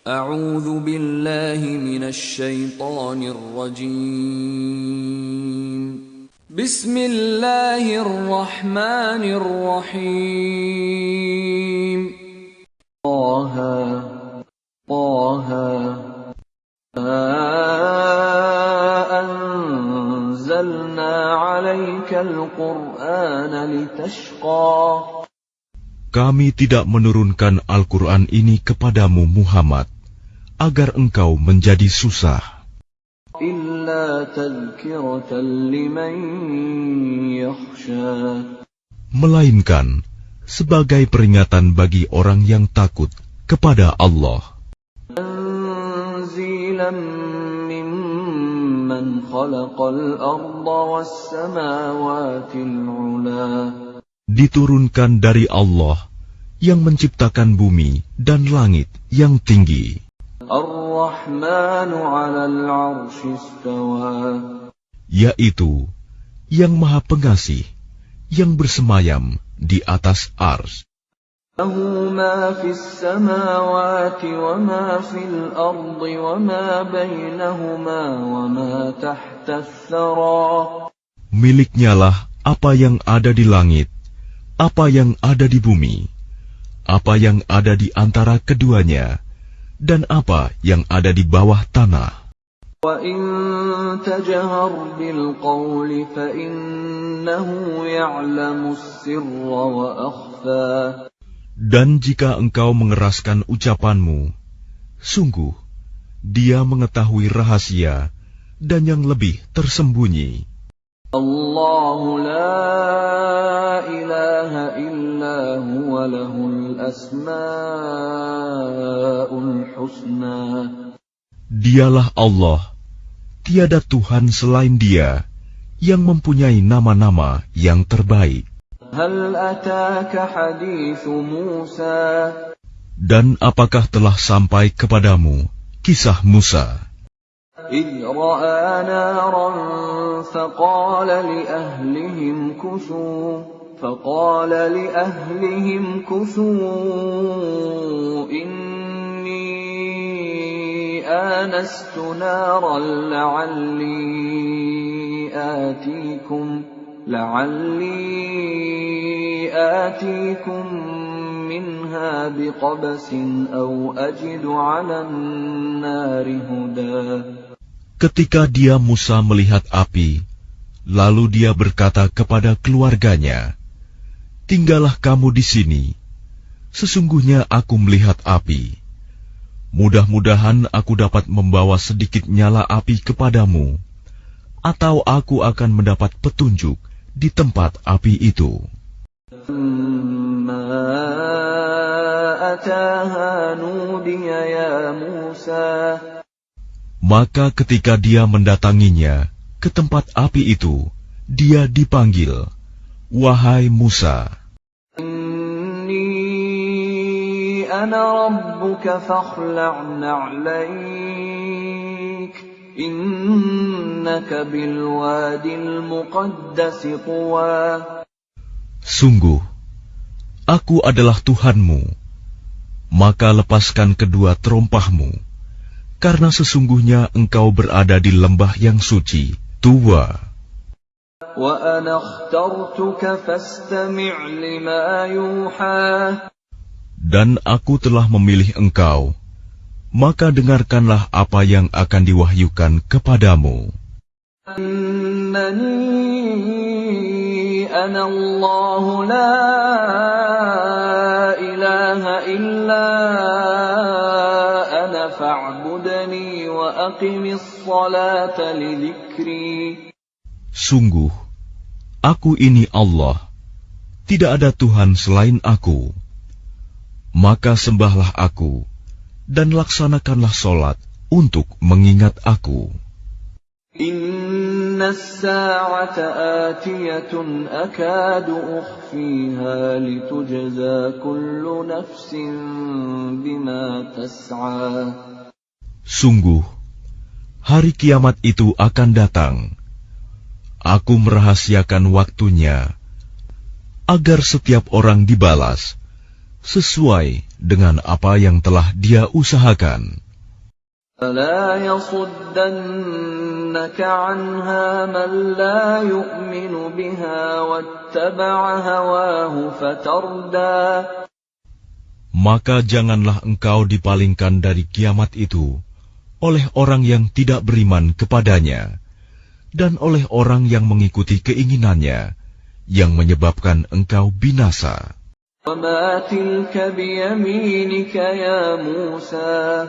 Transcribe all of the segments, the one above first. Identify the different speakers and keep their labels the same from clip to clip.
Speaker 1: أعوذ بالله من الشيطان الرجيم بسم الله الرحمن الرحيم طه طه أنزلنا عليك القرآن لتشقى.
Speaker 2: Kami tidak menurunkan Al-Quran ini kepadamu Muhammad, agar engkau menjadi susah. Melainkan sebagai peringatan bagi orang yang takut kepada Allah. Diturunkan dari Allah yang menciptakan bumi dan langit yang tinggi. Yaitu yang Maha Pengasih, yang bersemayam di atas Arsy. Miliknyalah apa yang ada di langit, apa yang ada di bumi, apa yang ada di antara keduanya, dan apa yang ada di bawah tanah. Dan jika engkau mengeraskan ucapanmu, sungguh Dia mengetahui rahasia dan yang lebih tersembunyi. Allahu la ilaha illa huwa lahul asma'ul husna. Dialah Allah, tiada Tuhan selain Dia, yang mempunyai nama-nama yang terbaik. Hal ataka hadithu Musa. Dan apakah telah sampai kepadamu kisah Musa? إذ رأى نارا فقال لأهلهم كثوا إني آنست نارا لعلي آتيكم منها بقبس أو أجد على النار هدى. Ketika dia Musa melihat api, lalu dia berkata kepada keluarganya, "Tinggallah kamu di sini. Sesungguhnya aku melihat api. Mudah-mudahan aku dapat membawa sedikit nyala api kepadamu, atau aku akan mendapat petunjuk di tempat api itu." Maka ketika dia mendatanginya ke tempat api itu, dia dipanggil, "Wahai Musa, Inni ana rabbuka fakhla'na 'alaik, innaka bil wadil muqaddasi tuwa." Sungguh, aku adalah Tuhanmu, maka lepaskan kedua terompahmu, karena sesungguhnya engkau berada di lembah yang suci, Tuwa. Dan aku telah memilih engkau, maka dengarkanlah apa yang akan diwahyukan kepadamu. Ana Allahu la ilaha illa ana fa'budni wa aqimis salata li dzikri. Sungguh, aku ini Allah, tidak ada Tuhan selain aku. Maka sembahlah aku, dan laksanakanlah solat untuk mengingat aku. Inna as-sa'ata atiyatun akadu ukhfiha litujza kullu nafsin bima tas'a. Sungguh, hari kiamat itu akan datang. Aku merahasiakan waktunya, agar setiap orang dibalas sesuai dengan apa yang telah dia usahakan.
Speaker 1: فلا يصدنك عنها من لا يؤمن بها واتبع هواه فتردى.
Speaker 2: Maka janganlah engkau dipalingkan dari kiamat itu oleh orang yang tidak beriman kepadanya dan oleh orang yang mengikuti keinginannya yang menyebabkan engkau binasa.
Speaker 1: وما تلك بيمينك يا موسى.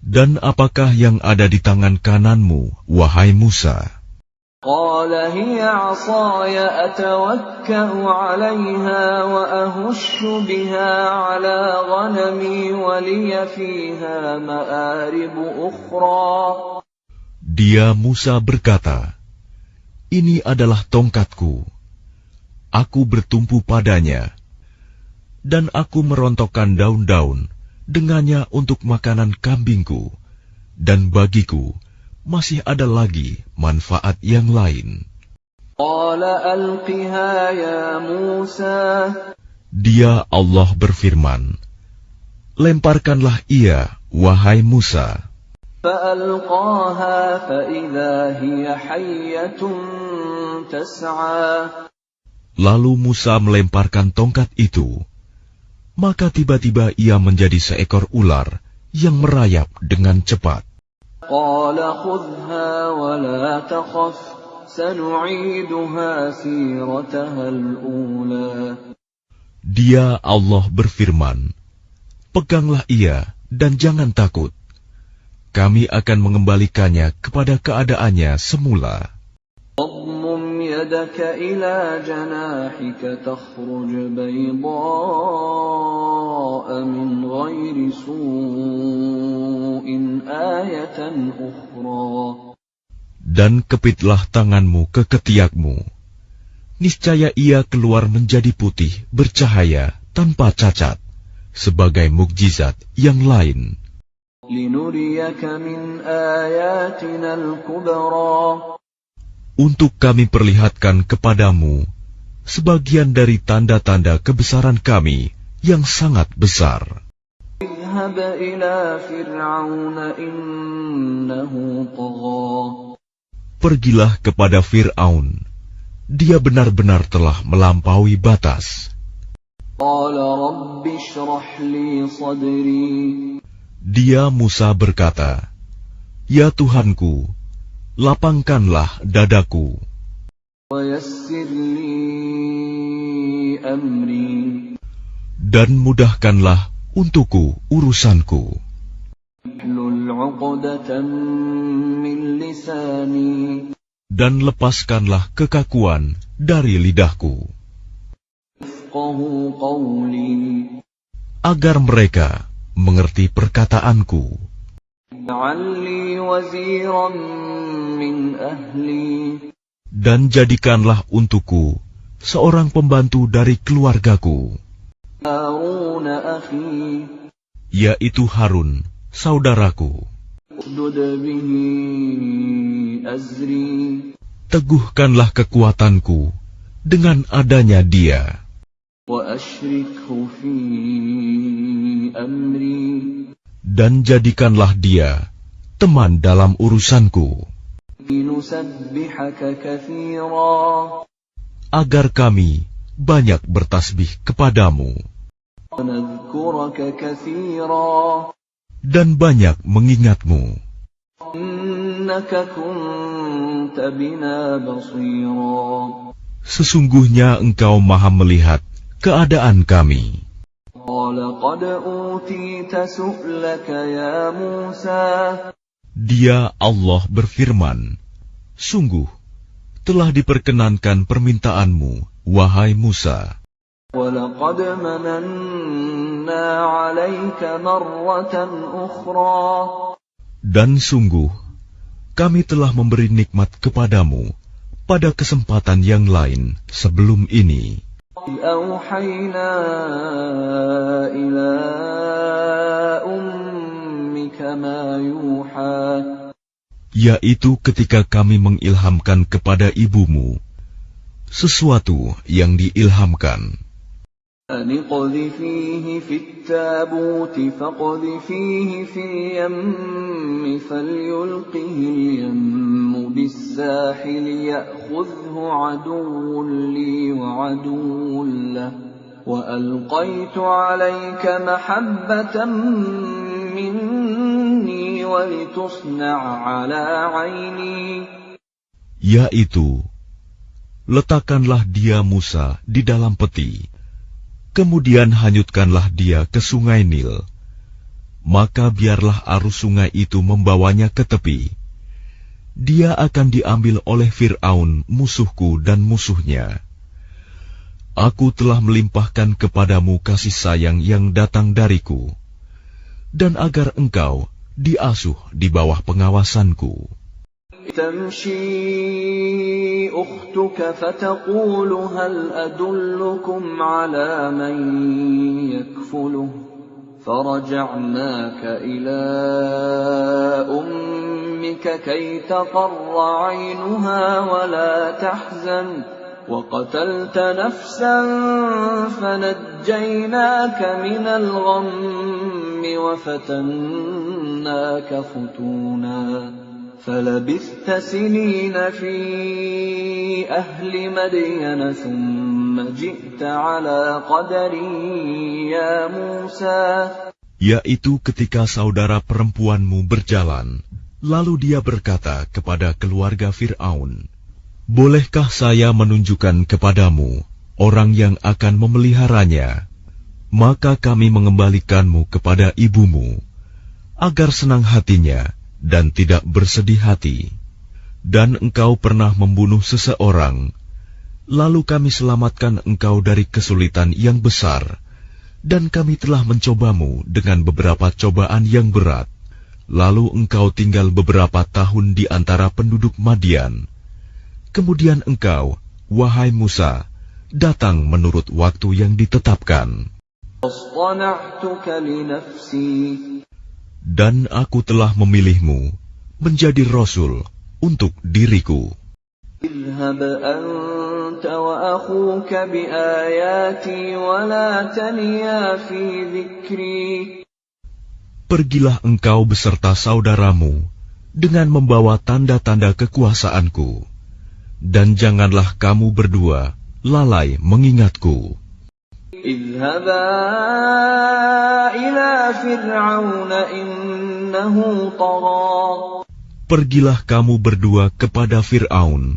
Speaker 2: Dan apakah yang ada di tangan kananmu, wahai Musa?
Speaker 1: قال هي عصاي أتوكأ عليها وأهش بها على غنمي ولي فيها مآرب أخرى.
Speaker 2: Dia Musa berkata, ini adalah tongkatku. Aku bertumpu padanya, dan aku merontokkan daun-daun dengannya untuk makanan kambingku, dan bagiku masih ada lagi manfaat yang lain.
Speaker 1: قال ألقها يا موسى.
Speaker 2: Dia Allah berfirman, lemparkanlah ia, wahai Musa.
Speaker 1: فألقاها فإذا هي حية تسعى.
Speaker 2: Lalu Musa melemparkan tongkat itu, maka tiba-tiba ia menjadi seekor ular yang merayap dengan cepat.
Speaker 1: قال خذها ولا تخف سنعيدها سيرتها الأولى.
Speaker 2: Dia Allah berfirman, peganglah ia dan jangan takut. Kami akan mengembalikannya kepada keadaannya semula.
Speaker 1: واضمم يدك إلى جناحك تخرج بيضاء من غير سوء آية أخرى.
Speaker 2: Dan kepitlah tanganmu ke ketiakmu. Niscaya ia keluar menjadi putih, bercahaya, tanpa cacat, sebagai mukjizat yang lain.
Speaker 1: لنريك من آياتنا الكبرى.
Speaker 2: Untuk kami perlihatkan kepadamu sebagian dari tanda-tanda kebesaran kami yang sangat besar.
Speaker 1: اذهب إلى فرعون إنه طغى.
Speaker 2: Pergilah kepada Fir'aun. Dia benar-benar telah melampaui batas.
Speaker 1: قال رب اشرح لي صدري.
Speaker 2: Dia Musa berkata, ya Tuhanku, lapangkanlah dadaku.
Speaker 1: ويسر لي أمري.
Speaker 2: Dan mudahkanlah untukku urusanku.
Speaker 1: احلل عقدة من لساني.
Speaker 2: Dan lepaskanlah kekakuan dari lidahku,
Speaker 1: يفقهوا قولي.
Speaker 2: agar mereka mengerti perkataanku.
Speaker 1: اجعل لي وزيرا من أهلي.
Speaker 2: Dan jadikanlah untukku seorang pembantu dari keluargaku,
Speaker 1: هارون أخي.
Speaker 2: yaitu Harun, saudaraku.
Speaker 1: اشدد به أزري.
Speaker 2: Teguhkanlah kekuatanku dengan adanya dia.
Speaker 1: وأشركه في أمري.
Speaker 2: Dan jadikanlah dia teman dalam urusanku,
Speaker 1: لنسبحك كثيرا.
Speaker 2: agar kami banyak bertasbih kepadamu
Speaker 1: ونذكرك كثيرا.
Speaker 2: dan banyak mengingatmu.
Speaker 1: إنك كنت بنا بصيرا.
Speaker 2: Sesungguhnya engkau maha melihat keadaan kami.
Speaker 1: قال قد أوتيت سؤلك يا موسى.
Speaker 2: Dia Allah berfirman, sungguh telah diperkenankan permintaanmu, wahai Musa.
Speaker 1: ولقد مننا عليك مرة أخرى.
Speaker 2: Dan sungguh kami telah memberi nikmat kepadamu pada kesempatan yang lain sebelum ini.
Speaker 1: أوحينا إلى أمك ما يوحى.
Speaker 2: Yaitu ketika kami mengilhamkan kepada ibumu sesuatu yang diilhamkan.
Speaker 1: أن اقذفيه في التابوت فاقذفيه في اليم فليلقه اليم بالساحل يأخذه عدو لي وعدو له وألقيت عليك محبة مني ولتصنع على عيني.
Speaker 2: Yaitu, letakkanlah dia Musa di dalam peti, kemudian hanyutkanlah dia ke sungai Nil. Maka biarlah arus sungai itu membawanya ke tepi. Dia akan diambil oleh Fir'aun, musuhku dan musuhnya. Aku telah melimpahkan kepadamu kasih sayang yang datang dariku, dan agar engkau diasuh di bawah pengawasanku.
Speaker 1: تمشي أختك فتقول هل أدلكم على من يكفله فرجعناك إلى أمك كي تقر عينها ولا تحزن وقتلت نفسا فنجيناك من الغم وفتناك فتونا فلبثت سنين في أهل مدين ثم جئت على قدري يا موسى.
Speaker 2: Yaitu ketika saudara perempuanmu berjalan, lalu dia berkata kepada keluarga Fir'aun, bolehkah saya menunjukkan kepadamu orang yang akan memeliharanya? Maka kami mengembalikanmu kepada ibumu, agar senang hatinya dan tidak bersedih hati. Dan engkau pernah membunuh seseorang, lalu kami selamatkan engkau dari kesulitan yang besar, dan kami telah mencobamu dengan beberapa cobaan yang berat. Lalu engkau tinggal beberapa tahun di antara penduduk Madian. Kemudian engkau, wahai Musa, datang menurut waktu yang ditetapkan. Dan aku telah memilihmu menjadi Rasul untuk diriku.
Speaker 1: اذهب أنت وأخوك بآياتي ولا تنيا في ذكري.
Speaker 2: Pergilah engkau beserta saudaramu dengan membawa tanda-tanda kekuasaanku, dan janganlah kamu berdua lalai mengingatku.
Speaker 1: اذهبا إلى فرعون إنه طغى.
Speaker 2: Pergilah kamu berdua kepada Fir'aun,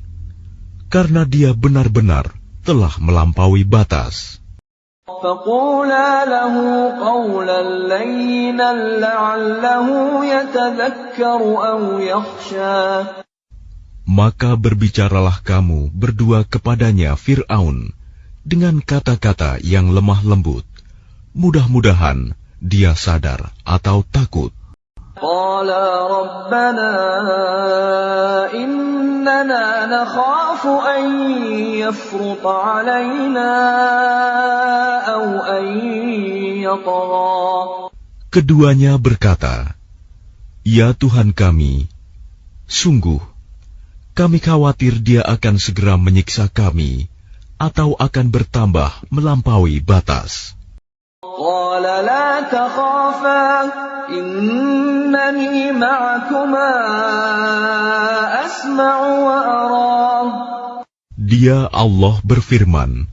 Speaker 2: karena dia benar-benar telah melampaui batas.
Speaker 1: فقولا له قولا لينا لعله يتذكر أو يخشى.
Speaker 2: Maka berbicaralah kamu berdua kepadanya Fir'aun dengan kata-kata yang lemah lembut. Mudah-mudahan dia sadar atau takut.
Speaker 1: قالا ربنا إننا نخاف أن يفرط علينا أو أن يطغى.
Speaker 2: Keduanya berkata, Ya Tuhan kami, sungguh kami khawatir dia akan segera menyiksa kami atau akan bertambah melampaui batas.
Speaker 1: قال لا تخافا إنني معكما أسمع وأرى.
Speaker 2: Dia Allah berfirman,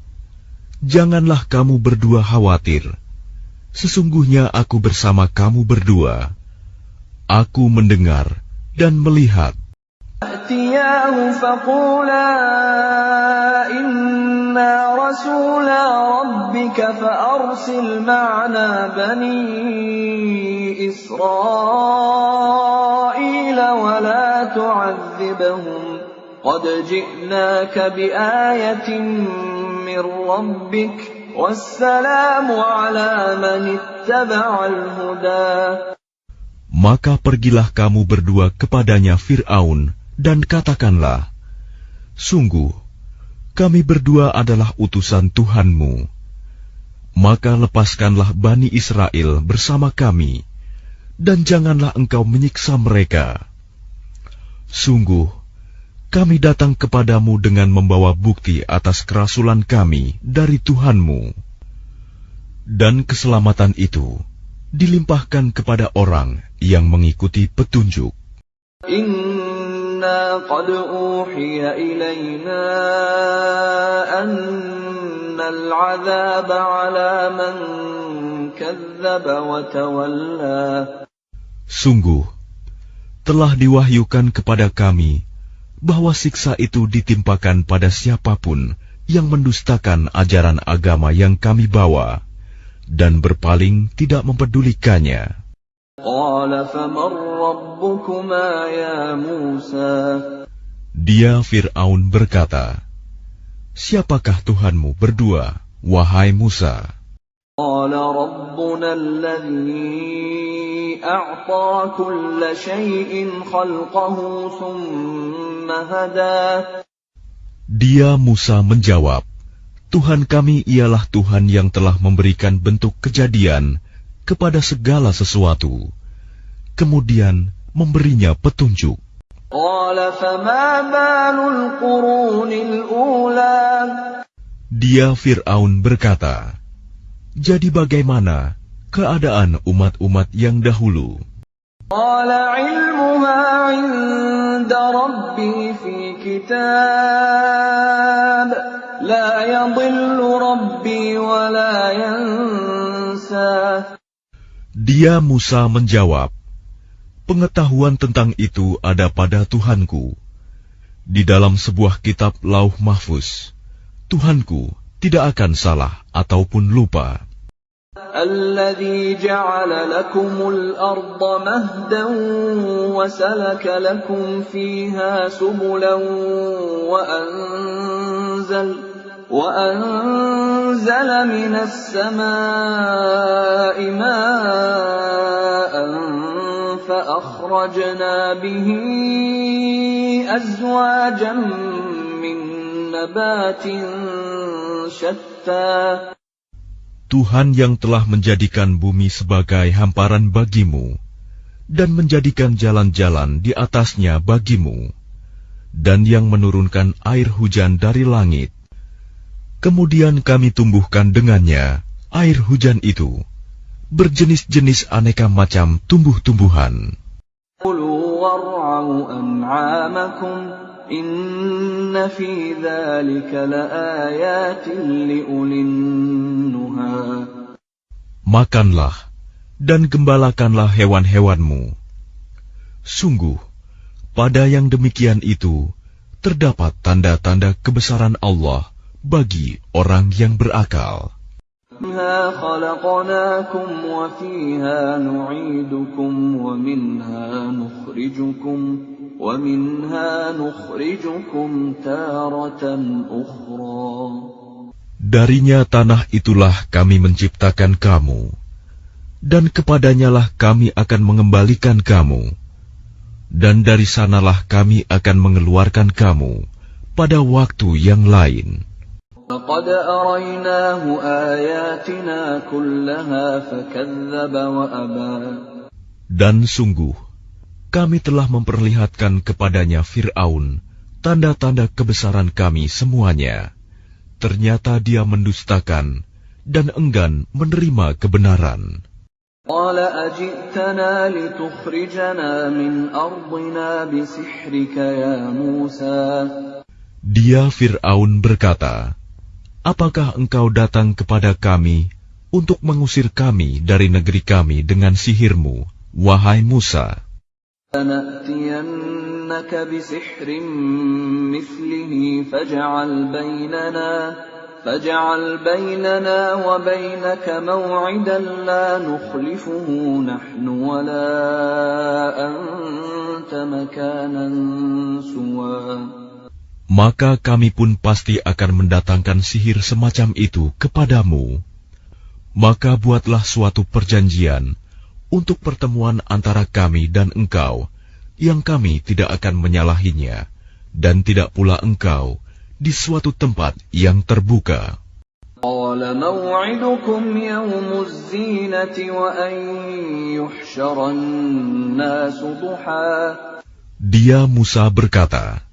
Speaker 2: Janganlah kamu berdua khawatir. Sesungguhnya aku bersama kamu berdua. Aku mendengar dan melihat.
Speaker 1: فأتياه فقولا إنا رسولا ربك فأرسل معنا بني إسرائيل ولا تعذبهم قد جئناك بآية من ربك والسلام على من اتبع الهدى.
Speaker 2: Maka pergilah kamu berdua kepadanya Fir'aun, dan katakanlah, Sungguh, kami berdua adalah utusan Tuhanmu. Maka lepaskanlah Bani Israel bersama kami, dan janganlah engkau menyiksa mereka. Sungguh, kami datang kepadamu dengan membawa bukti atas kerasulan kami dari Tuhanmu. Dan keselamatan itu dilimpahkan kepada orang yang mengikuti petunjuk.
Speaker 1: Inna qad uhiya ilayna annal 'adzaba 'ala man kadzdzaba wa tawalla.
Speaker 2: Sungguh, telah diwahyukan kepada kami bahwa siksa itu ditimpakan pada siapapun yang mendustakan ajaran agama yang kami bawa dan berpaling tidak mempedulikannya.
Speaker 1: Qala faman rabbukuma ya Musa?
Speaker 2: Dia Fir'aun berkata, "Siapakah Tuhanmu berdua, wahai Musa?"
Speaker 1: Qala rabbuna alladhi a'ta kulla shay'in khalqahu thumma hada.
Speaker 2: Dia Musa menjawab, "Tuhan kami ialah Tuhan yang telah memberikan bentuk kejadian kepada segala sesuatu, kemudian memberinya petunjuk."
Speaker 1: Qala fama balul qurunil ula?
Speaker 2: Dia Fir'aun berkata, "Jadi bagaimana keadaan umat-umat yang dahulu?"
Speaker 1: Qala ilmuha 'inda rabbi fi kitab la yadhillu rabbi wa la yansa.
Speaker 2: Dia Musa menjawab, "Pengetahuan tentang itu ada pada Tuhanku. Di dalam sebuah kitab Lauh Mahfuz, Tuhanku tidak akan salah ataupun lupa."
Speaker 1: الذي جعل لكم الأرض مهدا وسلك لكم فيها سبلا وأنزل من السماء ماء فأخرجنا به أزواجا من نبات شتى.
Speaker 2: Tuhan yang telah menjadikan bumi sebagai hamparan bagimu, dan menjadikan jalan-jalan di atasnya bagimu, dan yang menurunkan air hujan dari langit. Kemudian kami tumbuhkan dengannya air hujan itu, berjenis-jenis aneka macam tumbuh-tumbuhan.
Speaker 1: Kulu war'au an'amakum. Inna fi dzalika laayatin liulin nuha.
Speaker 2: Makanlah dan gembalakanlah hewan-hewanmu. Sungguh, pada yang demikian itu terdapat tanda-tanda kebesaran Allah bagi orang yang berakal.
Speaker 1: Minha khalaqnakum wa fiha nu'idukum wa minha nukhrijukum taratan ukhra.
Speaker 2: Darinya tanah itulah kami menciptakan kamu, dan kepadanyalah kami akan mengembalikan kamu, dan dari sanalah kami akan mengeluarkan kamu pada waktu yang lain.
Speaker 1: لقد أريناه آياتنا كلها فكذب وأبى.
Speaker 2: Dan sungguh, kami telah memperlihatkan kepadanya Fir'aun tanda-tanda kebesaran kami semuanya. Ternyata dia mendustakan dan enggan menerima kebenaran.
Speaker 1: قال أجئتنا لتخرجنا من أرضنا بسحرك يا موسى.
Speaker 2: Dia Fir'aun berkata, "Apakah engkau datang kepada kami untuk mengusir kami dari negeri kami dengan sihirmu, wahai Musa?"
Speaker 1: فَنَأْتِيَنَّكَ بِسِحْرٍ مِثْلِهِ فَاجْعَلْ بَيْنَنَا وَبَيْنَكَ مَوْعِدًا لَا نُخْلِفُهُ نَحْنُ وَلَا أَنْتَ مَكَانًا سُوًى.
Speaker 2: Maka kami pun pasti akan mendatangkan sihir semacam itu kepadamu. Maka buatlah suatu perjanjian untuk pertemuan antara kami dan engkau, yang kami tidak akan menyalahinya, dan tidak pula engkau di suatu tempat yang terbuka.
Speaker 1: قَالَ مَوْعِدُكُمْ يَوْمُ الزِّينَةِ وَأَنْ يُحْشَرَ النَّاسُ ضُحًى.
Speaker 2: Dia Musa berkata,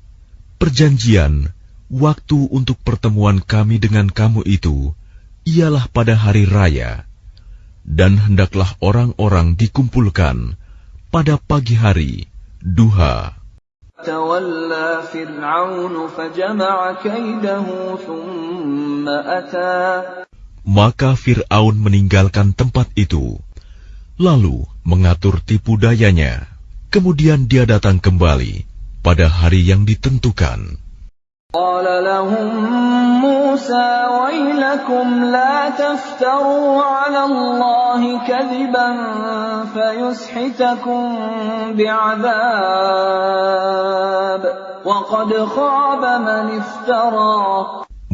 Speaker 2: "Perjanjian, waktu untuk pertemuan kami dengan kamu itu, ialah pada hari raya, Dan hendaklah orang-orang dikumpulkan pada pagi hari, duha.
Speaker 1: تولى فرعون فجمع كيده ثم أتى.
Speaker 2: Maka Fir'aun meninggalkan tempat itu, lalu mengatur tipu dayanya. Kemudian dia datang kembali pada hari yang ditentukan.
Speaker 1: قال لهم موسى ويلكم لا تفتروا على الله كذبا فيسحتكم بعذاب وقد خاب من افترى.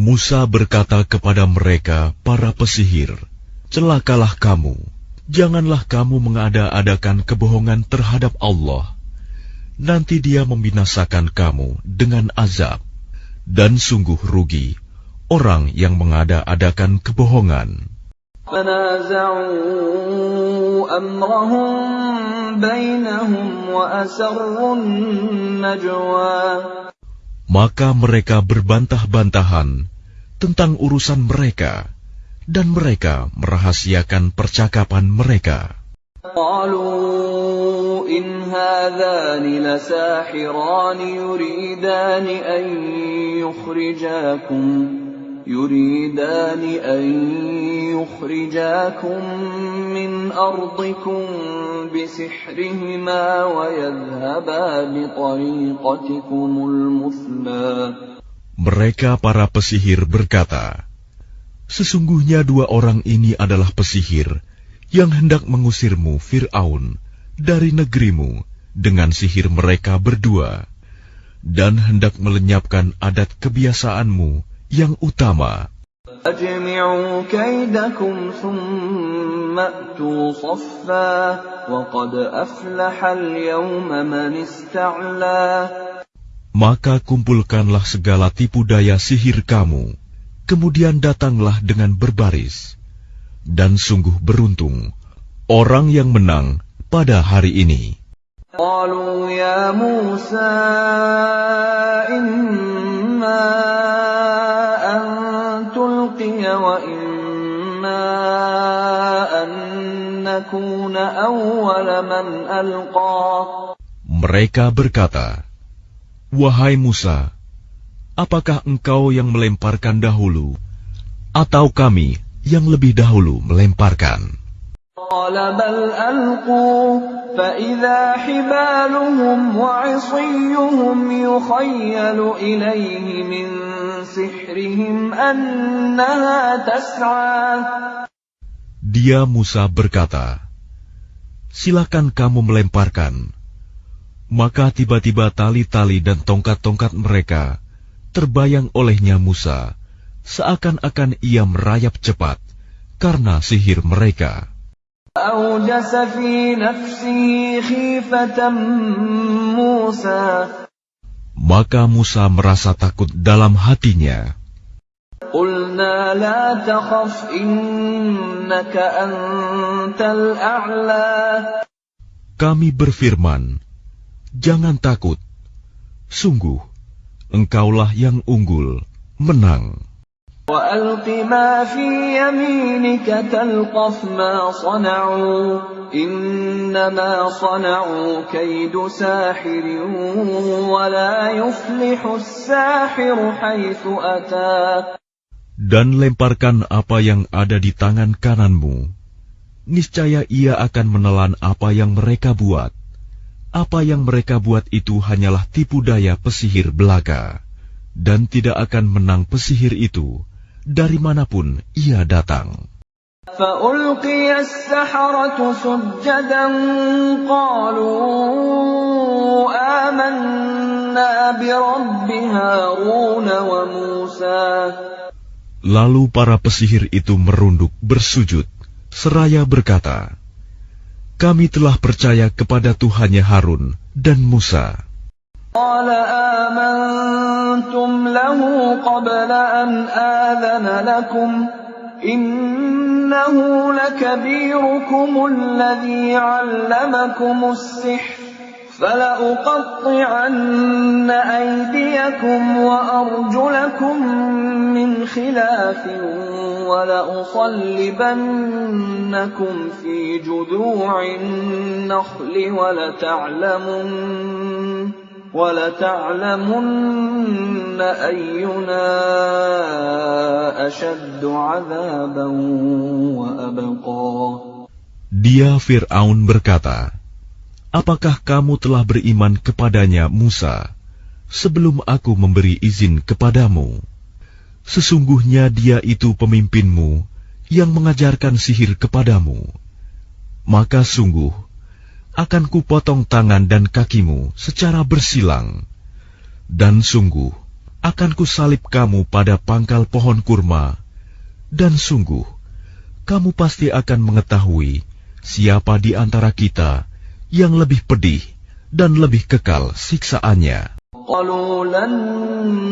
Speaker 2: Musa berkata kepada mereka, para pesihir, celakalah kamu, janganlah kamu mengada-adakan kebohongan terhadap Allah. Nanti Dia membinasakan kamu dengan azab. Dan sungguh rugi orang yang mengada-adakan kebohongan. Maka mereka berbantah-bantahan tentang urusan mereka, dan mereka merahasiakan percakapan mereka.
Speaker 1: قالوا إن هذان لساحران يريدان أن يخرجاكم من أرضكم بسحرهما ويذهبا بطريقتكم المثلى.
Speaker 2: Mereka para pesihir berkata, sesungguhnya dua orang ini adalah pesihir yang hendak mengusirmu, Fir'aun, dari negerimu dengan sihir mereka berdua, dan hendak melenyapkan adat kebiasaanmu yang utama.
Speaker 1: أجمعوا كيدكم ثم أتوا صفا وقد أفلح اليوم من استعلى.
Speaker 2: Maka kumpulkanlah segala tipu daya sihir kamu, kemudian datanglah dengan berbaris. Dan sungguh beruntung orang yang menang pada hari ini.
Speaker 1: قالوا يا موسى إما أن تلقي وإما أن نكون أول من ألقى.
Speaker 2: Mereka berkata, wahai Musa, apakah engkau yang melemparkan dahulu, atau kami yang lebih dahulu melemparkan?
Speaker 1: قال بل ألقوا فإذا حبالهم وعصيهم يخيل إليه من سحرهم أنها تسعى.
Speaker 2: Dia Musa berkata, silakan kamu melemparkan. Maka tiba-tiba tali-tali dan tongkat-tongkat mereka terbayang olehnya Musa, seakan-akan ia merayap cepat karena sihir mereka.
Speaker 1: أوجس في نفسه خيفة موسى.
Speaker 2: Maka Musa merasa takut dalam hatinya.
Speaker 1: قلنا لا تخف إنك أنت الأعلى.
Speaker 2: Kami berfirman, jangan takut, sungguh engkaulah yang unggul, menang.
Speaker 1: وألق ما في يمينك تلقف ما صنعوا إنما صنعوا كيد ساحر ولا يفلح الساحر حيث أتى.
Speaker 2: Dan lemparkan apa yang ada di tangan kananmu. Niscaya ia akan menelan apa yang mereka buat. Apa yang mereka buat itu hanyalah tipu daya pesihir belaka, dan tidak akan menang pesihir itu dari manapun ia datang.
Speaker 1: فألقي السحرة سجدا قالوا آمنا برب هارون وموسى.
Speaker 2: Lalu para pesihir itu merunduk bersujud seraya berkata, kami telah percaya kepada Tuhannya Harun dan Musa.
Speaker 1: قال آمنتم له قبل أن آذن لكم إنه لكبيركم الذي علمكم السحر فَلَأُقَطِّعَنَّ أَيْدِيَكُمْ وَأَرْجُلَكُم مِّنْ خِلَافٍ وَلَأُصَلِّبَنَّكُمْ فِي جُذُوعِ النَّخْلِ وَلَتَعْلَمُنَّ أَيُّنَا أَشَدُّ عَذَابًا وَأَبْقَىٰ.
Speaker 2: Dia Fir'aun berkata, apakah kamu telah beriman kepadanya Musa, sebelum aku memberi izin kepadamu? Sesungguhnya dia itu pemimpinmu yang mengajarkan sihir kepadamu. Maka sungguh, akan kupotong tangan dan kakimu secara bersilang. Dan sungguh, akan kusalib kamu pada pangkal pohon kurma. Dan sungguh, kamu pasti akan mengetahui siapa di antara kita yang lebih pedih dan lebih kekal siksaannya.
Speaker 1: قَالُوا لَن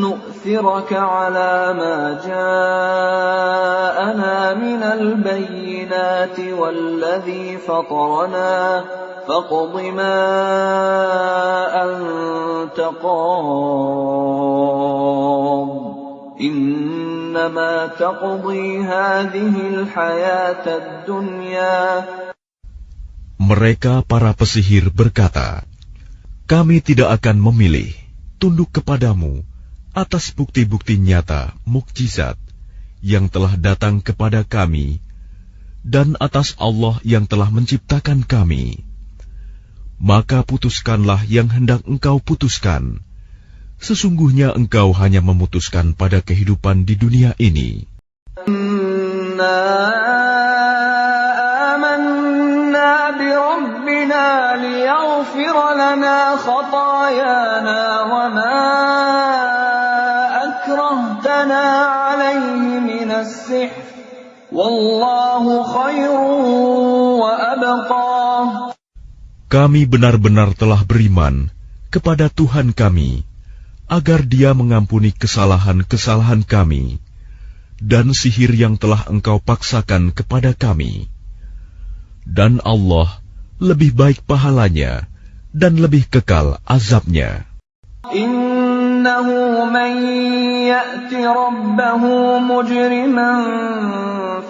Speaker 1: نُّؤْثِرَكَ عَلَىٰ مَا جَاءَنَا مِنَ الْبَيِّنَاتِ وَالَّذِي فَطَرَنَا فَاقْضِ مَا أَنتَ قَاضٍ إِنَّمَا تَقْضِي هَٰذِهِ الْحَيَاةَ الدُّنْيَا.
Speaker 2: Mereka para pesihir berkata, kami tidak akan memilih tunduk kepadamu atas bukti-bukti nyata mukjizat yang telah datang kepada kami dan atas Allah yang telah menciptakan kami. Maka putuskanlah yang hendak engkau putuskan. Sesungguhnya engkau hanya memutuskan pada kehidupan di dunia ini.
Speaker 1: لِيَغْفِرَ لَنَا خَطَايَانَا وَمَا أَكْرَهْتَنَا عَلَيْهِ مِنَ السِّحْرِ وَاللَّهُ خَيْرٌ وَأَبْقَىٰ.
Speaker 2: Kami benar-benar telah beriman kepada Tuhan kami, agar Dia mengampuni kesalahan-kesalahan kami dan sihir yang telah engkau paksakan kepada kami. Dan Allah lebih baik pahalanya dan lebih kekal azabnya.
Speaker 1: Innahu man ya'ti rabbahu mujriman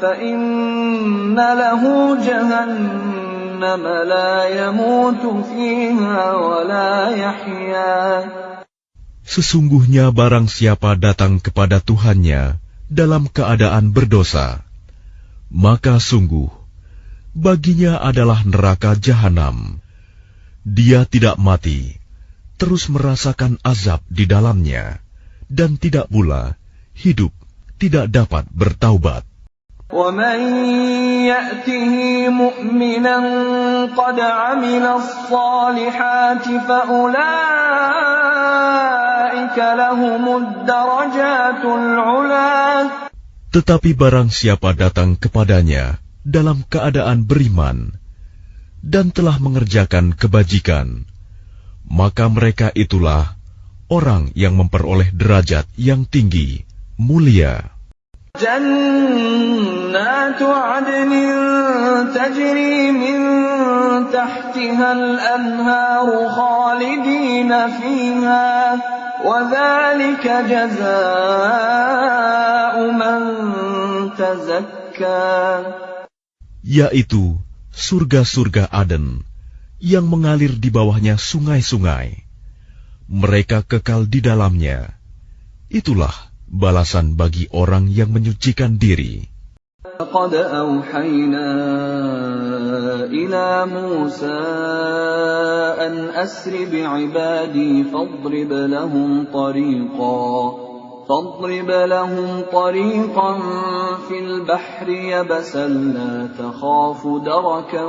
Speaker 1: fa inna lahu jahannam la yamutu fiha wa la yahya.
Speaker 2: Sesungguhnya barang siapa datang kepada Tuhannya dalam keadaan berdosa, maka sungguh baginya adalah neraka jahanam. Dia tidak mati, terus merasakan azab di dalamnya, dan tidak pula hidup tidak dapat bertaubat.
Speaker 1: وَمَنْ يَأْتِهِ مُؤْمِنًا قَدْ عَمِلَ الصَّالِحَاتِ فَأُولَئِكَ لَهُمُ الدَّرَجَاتُ الْعُلَى.
Speaker 2: Tetapi barang siapa datang kepadanya dalam keadaan beriman dan telah mengerjakan kebajikan, maka mereka itulah orang yang memperoleh derajat yang tinggi, mulia.
Speaker 1: Jannatu 'adnin tajri min tahtiha al-anharu khalidina fiha wa dzalika jazaa'u man tazakka.
Speaker 2: Yaitu surga-surga Aden yang mengalir di bawahnya sungai-sungai. Mereka kekal di dalamnya. Itulah balasan bagi orang yang menyucikan diri.
Speaker 1: Laqad awhayna ila Musa an asri bi'ibadi fadrib lahum طريقا في البحر يبسا لا تخاف دركا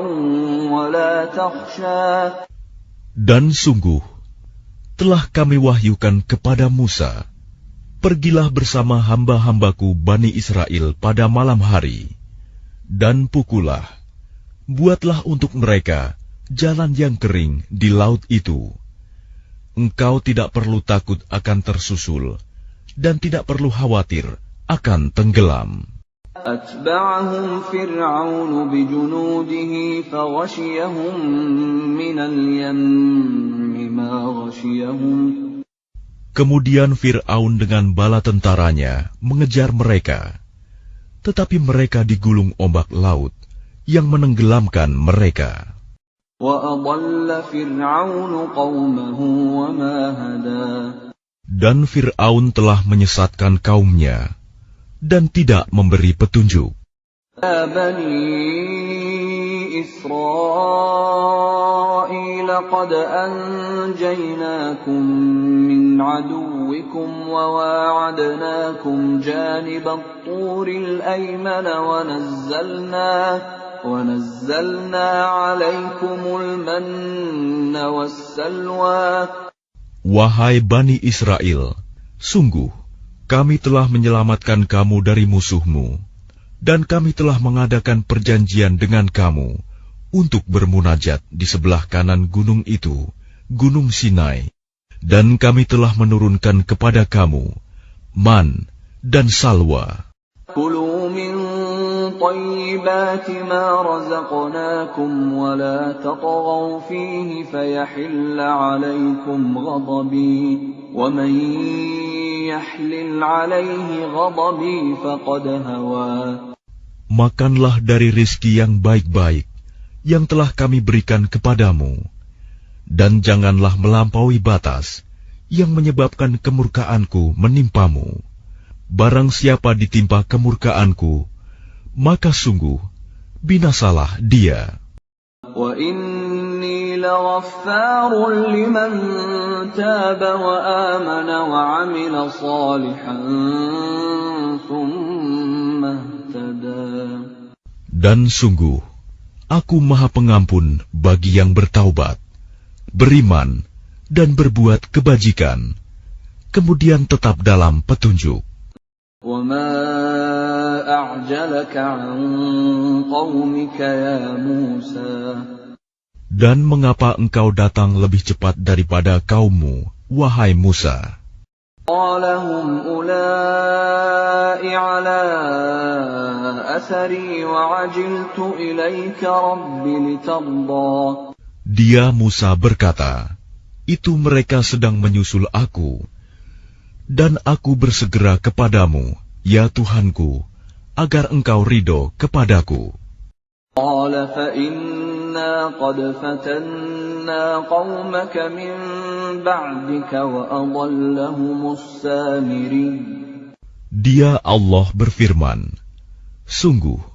Speaker 1: ولا تخشى.
Speaker 2: Dan sungguh telah kami wahyukan kepada Musa, pergilah bersama hamba-hambaku Bani Israel pada malam hari, dan pukullah, buatlah untuk mereka jalan yang kering di laut itu. Engkau tidak perlu takut akan tersusul, dan tidak perlu khawatir akan tenggelam.
Speaker 1: Atba'ahum Fir'aun bijunudihi faghashiyahum minal yammi فغشيهم.
Speaker 2: Kemudian Fir'aun dengan bala tentaranya mengejar mereka, tetapi mereka digulung ombak laut yang menenggelamkan mereka.
Speaker 1: وأضل فرعون قومه وما هدى.
Speaker 2: Dan Fir'aun telah menyesatkan kaumnya dan tidak memberi petunjuk.
Speaker 1: يا بني إسرائيل قد أنجيناكم من عدوكم وواعدناكم جانب الطور الأيمن ونزلنا عليكم المن والسلوى.
Speaker 2: Wahai Bani Israel, sungguh kami telah menyelamatkan kamu dari musuhmu, dan kami telah mengadakan perjanjian dengan kamu untuk bermunajat di sebelah kanan gunung itu, Gunung Sinai, dan kami telah menurunkan kepada kamu man dan salwa.
Speaker 1: كلوا من طيبات ما رزقناكم ولا تطغوا فيه فيحل عليكم غضبي ومن يحلل عليه غضبي فقد هوى.
Speaker 2: Makanlah dari rizki yang baik-baik yang telah kami berikan kepadamu, dan janganlah melampaui batas yang menyebabkan kemurkaanku menimpamu. Barang siapa ditimpa kemurkaanku, maka sungguh binasalah dia.
Speaker 1: وَإِنِّي لَغَفَّارٌ لِمَن تَابَ وَآمَنَ وَعَمِلَ صَالِحًا ثُمَّ اهْتَدَى.
Speaker 2: Dan sungguh, aku Maha Pengampun bagi yang bertaubat, beriman, dan berbuat kebajikan, kemudian tetap dalam petunjuk.
Speaker 1: وَمَا أَعْجَلَكَ عَنْ قَوْمِكَ يَا مُوسَى.
Speaker 2: Dan mengapa engkau datang lebih cepat daripada kaummu, wahai Musa?
Speaker 1: قَالَ هُمْ أُولَاءِ عَلَىٰ أَثَرِي وَعَجِلْتُ إِلَيْكَ رَبِّ لِتَرْضَىٰ.
Speaker 2: Dia Musa berkata, itu mereka sedang menyusul aku, dan aku bersegera kepadamu, ya Tuhanku, agar engkau ridho kepadaku.
Speaker 1: قَالَ فَإِنَّا قَدْ فَتَنَّا قَوْمَكَ مِن بَعْدِكَ وَأَضَلَّهُمُ السَّامِرِيُّ.
Speaker 2: Dia Allah berfirman, sungguh,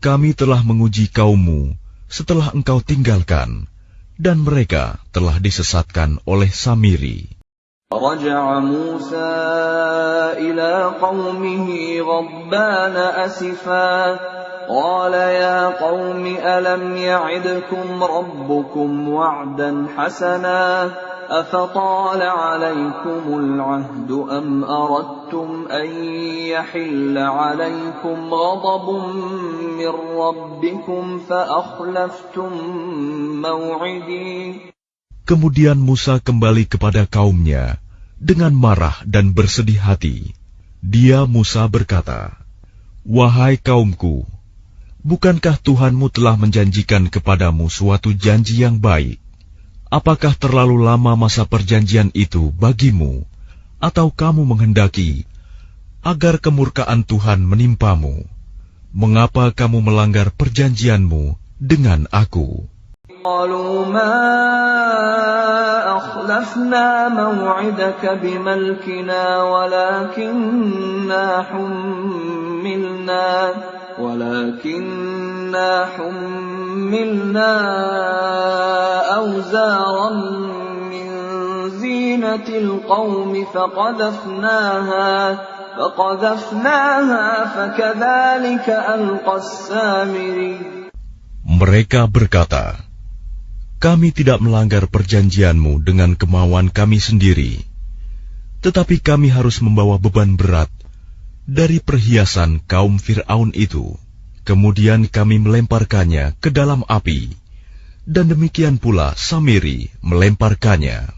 Speaker 2: kami telah menguji kaummu setelah engkau tinggalkan, dan mereka telah disesatkan oleh Samiri.
Speaker 1: رجع موسى إلى قومه غضبان أسفا قال يا قوم ألم يعدكم ربكم وعدا حسنا أفطال عليكم العهد أم أردتم أن يحل عليكم غضب من ربكم فأخلفتم موعدي.
Speaker 2: Kemudian Musa kembali kepada kaumnya dengan marah dan bersedih hati. Dia Musa berkata, wahai kaumku, bukankah Tuhanmu telah menjanjikan kepadamu suatu janji yang baik? Apakah terlalu lama masa perjanjian itu bagimu, atau kamu menghendaki agar kemurkaan Tuhan menimpamu? Mengapa kamu melanggar perjanjianmu dengan aku?
Speaker 1: قالوا ما أخلفنا موعدك بملكنا ولكننا حملنا أوزارا من زينة القوم فقذفناها فكذلك ألقى السامري.
Speaker 2: Mereka berkata, kami tidak melanggar perjanjianmu dengan kemauan kami sendiri, tetapi kami harus membawa beban berat dari perhiasan kaum Fir'aun itu. Kemudian kami melemparkannya ke dalam api, dan demikian pula Samiri melemparkannya.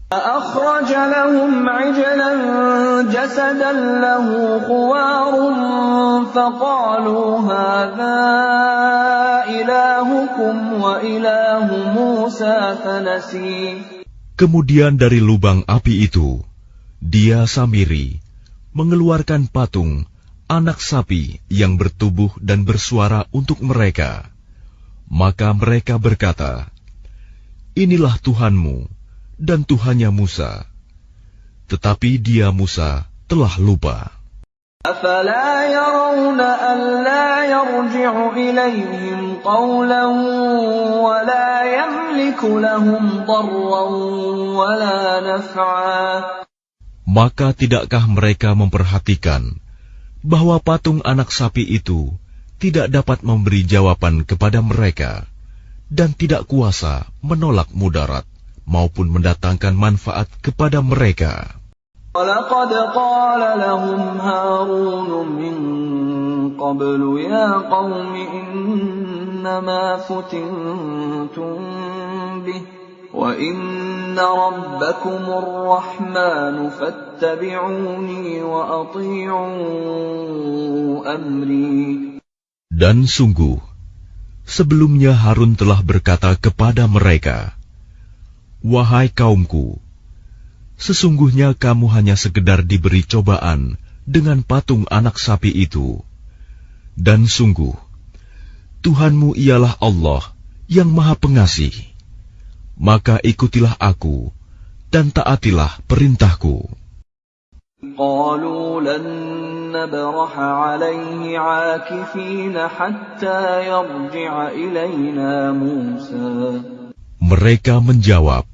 Speaker 1: فأخرج لهم عجلا جسدا له خوار فقالوا هذا إلهكم وإله موسى فنسي.
Speaker 2: Kemudian dari lubang api itu, dia Samiri mengeluarkan patung anak sapi yang bertubuh dan bersuara untuk mereka. Maka mereka berkata, "Inilah Tuhanmu dan Tuhannya Musa." Tetapi dia Musa telah lupa.
Speaker 1: أَفَلَا يَرَوْنَ أَلَّا يَرْجِعُ إِلَيْهِمْ قَوْلًا وَلَا يَمْلِكُ لَهُمْ ضَرًّا وَلَا نَفْعًا.
Speaker 2: Maka tidakkah mereka memperhatikan bahwa patung anak sapi itu tidak dapat memberi jawaban kepada mereka dan tidak kuasa menolak mudarat maupun mendatangkan manfaat kepada mereka?
Speaker 1: وَلَقَدْ قَالَ لَهُمْ هَارُونُ مِنْ قَبْلُ يَا قَوْمِ إِنَّمَا فُتِنْتُمْ بِهِ وَإِنَّ رَبَّكُمُ الرَّحْمَنُ فَاتَّبِعُونِي وَأَطِيعُوا أَمْرِي.
Speaker 2: Dan sungguh, sebelumnya Harun telah berkata kepada mereka, "Wahai kaumku, sesungguhnya kamu hanya sekedar diberi cobaan dengan patung anak sapi itu. Dan sungguh, Tuhanmu ialah Allah yang Maha Pengasih. Maka ikutilah aku dan taatilah perintahku."
Speaker 1: قَالُوا لَن نَّبْرَحَ عَلَيْهِ عَاكِفِينَ حَتَّى يَرْجِعَ إِلَيْنَا مُوسَى.
Speaker 2: Mereka menjawab,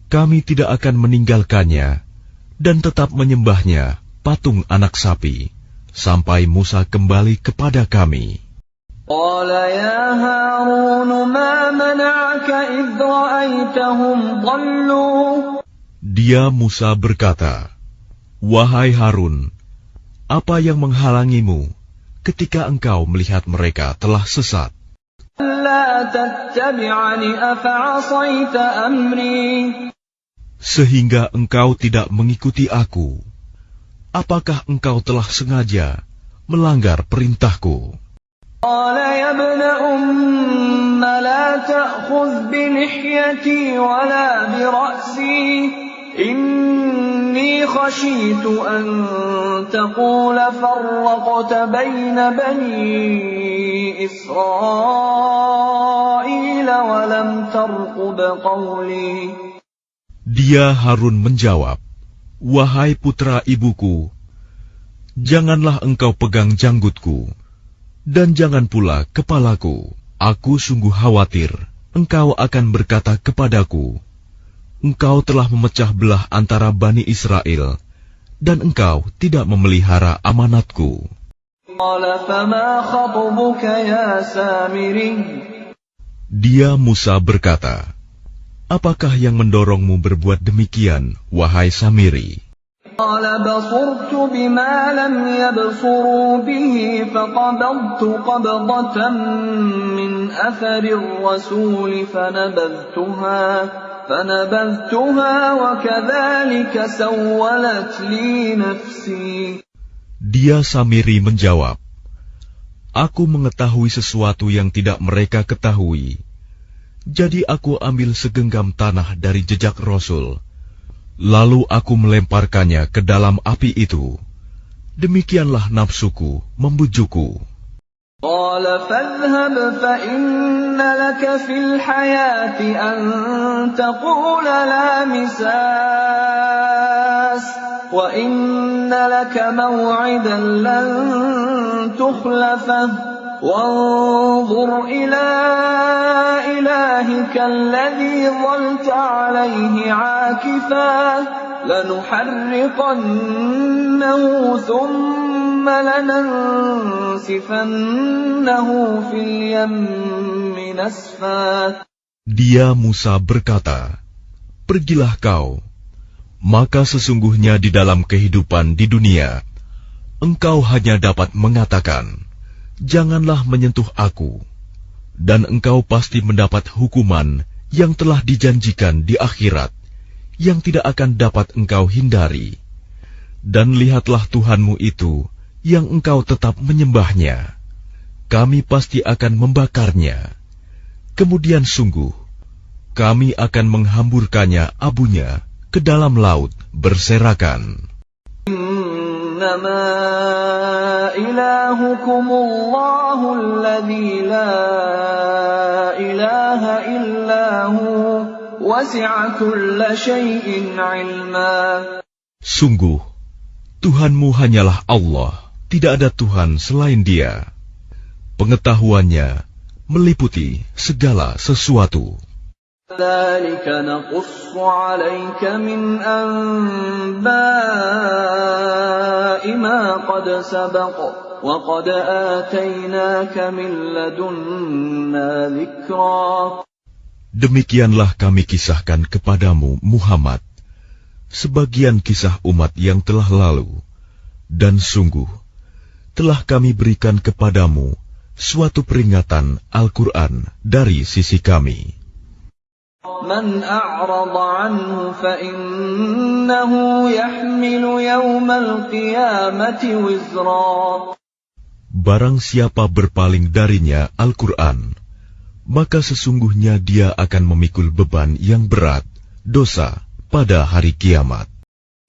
Speaker 2: "Kami tidak akan meninggalkannya dan tetap menyembahnya patung anak sapi sampai Musa kembali kepada kami."
Speaker 1: قَالَ يَا هَارُونُ مَا مَنَعَكَ إِذْ رَأَيْتَهُمْ ضَلُّوا.
Speaker 2: Dia Musa berkata, "Wahai Harun, apa yang menghalangimu ketika engkau melihat mereka telah sesat?
Speaker 1: أَلَّا تَتَّبِعَنِ أَفَعَصَيْتَ أَمْرِي.
Speaker 2: Sehingga engkau tidak mengikuti aku. Apakah engkau telah sengaja melanggar perintahku?"
Speaker 1: قَالَ يَا ابْنَ أُمَّ لَا تَأْخُذْ بِلِحْيَتِي وَلَا بِرَأْسِي إِنِّي خَشِيتُ أَن تَقُولَ فَرَّقْتَ بَيْنَ بَنِي إِسْرَائِيلَ وَلَمْ تَرْقُبْ قَوْلِي.
Speaker 2: Dia Harun menjawab, "Wahai putra ibuku, janganlah engkau pegang janggutku, dan jangan pula kepalaku. Aku sungguh khawatir engkau akan berkata kepadaku, 'Engkau telah memecah belah antara Bani Israel, dan engkau tidak memelihara amanatku.'"
Speaker 1: قَالَ فَمَا خَطْبُكَ يَا سَامِرِيُّ.
Speaker 2: Dia Musa berkata, "Apakah yang mendorongmu berbuat demikian, wahai Samiri?"
Speaker 1: قَالَ بَصُرْتُ بِمَا لَمْ يَبْصُرُوا بِهِ فَقَبَضْتُ قَبْضَةً مِّنْ أَثَرِ الرَّسُولِ فَنَبَذْتُهَا وَكَذَلِكَ سَوَّلَتْ لِي نَفْسِي.
Speaker 2: Dia Samiri menjawab, "Aku mengetahui sesuatu yang tidak mereka ketahui. Jadi aku ambil segenggam tanah dari jejak Rasul, lalu aku melemparkannya ke dalam api itu. Demikianlah nafsuku membujukku."
Speaker 1: قَالَ فَاذْهَبْ فَإِنَّ لَكَ فِي الْحَيَاةِ أَن تَقُولَ لَا مِسَاسَ وَإِنَّ لَكَ مَوْعِدًا لَّن تُخْلَفَهُ وَانظُرْ إِلَىٰ إِلَٰهِكَ الَّذِي ظَلْتَ عَلَيْهِ عَاكِفًا لَّنُحَرِّقَنَّهُ ثُمَّ لَنَنسِفَنَّهُ فِي الْيَمِّ نَسْفًا.
Speaker 2: Dia Musa berkata, "Pergilah kau, maka sesungguhnya di dalam kehidupan di dunia, engkau hanya dapat mengatakan, 'Janganlah menyentuh aku,' dan engkau pasti mendapat hukuman yang telah dijanjikan di akhirat, yang tidak akan dapat engkau hindari. Dan lihatlah Tuhanmu itu, yang engkau tetap menyembahnya. Kami pasti akan membakarnya. Kemudian sungguh, kami akan menghamburkannya abunya ke dalam laut berserakan.
Speaker 1: Innama ilahukumullahu alladzi la ilaha illahu wasi'a kulla syai'in 'ilma.
Speaker 2: Sungguh, Tuhanmu hanyalah Allah, tidak ada Tuhan selain Dia. Pengetahuannya meliputi segala sesuatu.
Speaker 1: Dzalika naqussu 'alaika min anba'i ma qad sabaqa wa qad atainaka min ladunna dzikra.
Speaker 2: Demikianlah kami kisahkan kepadamu, Muhammad, sebagian kisah umat yang telah lalu, dan sungguh telah kami berikan kepadamu suatu peringatan Al-Quran dari sisi kami.
Speaker 1: Man a'rada anhu fa innahu yahmilu yawmal qiyamati wizra.
Speaker 2: Barang siapa berpaling darinya Al-Quran, maka sesungguhnya dia akan memikul beban yang berat, dosa, pada hari kiamat.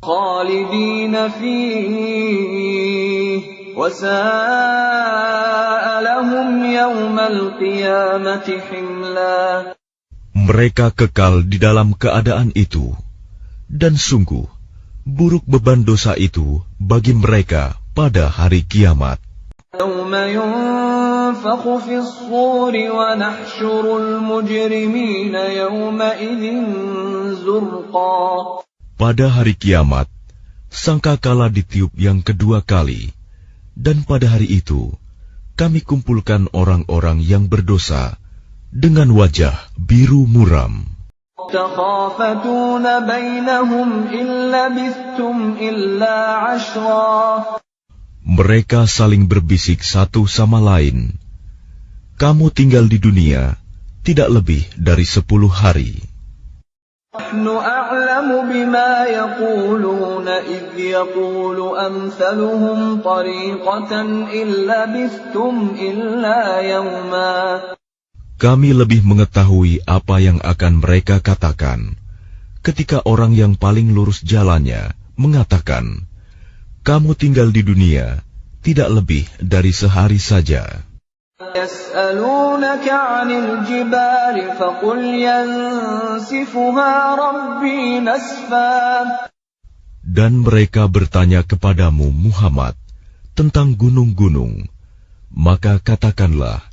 Speaker 1: Khalidina fihi wa sa'a lahum yawmal qiyamati himla.
Speaker 2: Mereka kekal di dalam keadaan itu, dan sungguh buruk beban dosa itu bagi mereka pada hari kiamat.
Speaker 1: Yawma yunfakhu fis suri wa nahsyurul mujrimina yawma idzin zurqa.
Speaker 2: Pada hari kiamat, sangkakala ditiup yang kedua kali, dan pada hari itu kami kumpulkan orang-orang yang berdosa dengan wajah biru muram.
Speaker 1: Takhafatuna bainahum illa labithtum illa 'ashra.
Speaker 2: Mereka saling berbisik satu sama lain, kamu tinggal di dunia tidak lebih dari 10 hari.
Speaker 1: Nahnu a'lamu bima yaquluna idh yaqulu amthaluhum tariqatan illa labithtum illa yawma.
Speaker 2: Kami lebih mengetahui apa yang akan mereka katakan ketika orang yang paling lurus jalannya mengatakan, kamu tinggal di dunia tidak lebih dari sehari saja.
Speaker 1: Yas'alunaka 'anil jibali faqul yansifuha rabbi nasfa.
Speaker 2: Dan mereka bertanya kepadamu, Muhammad, tentang gunung-gunung, maka katakanlah,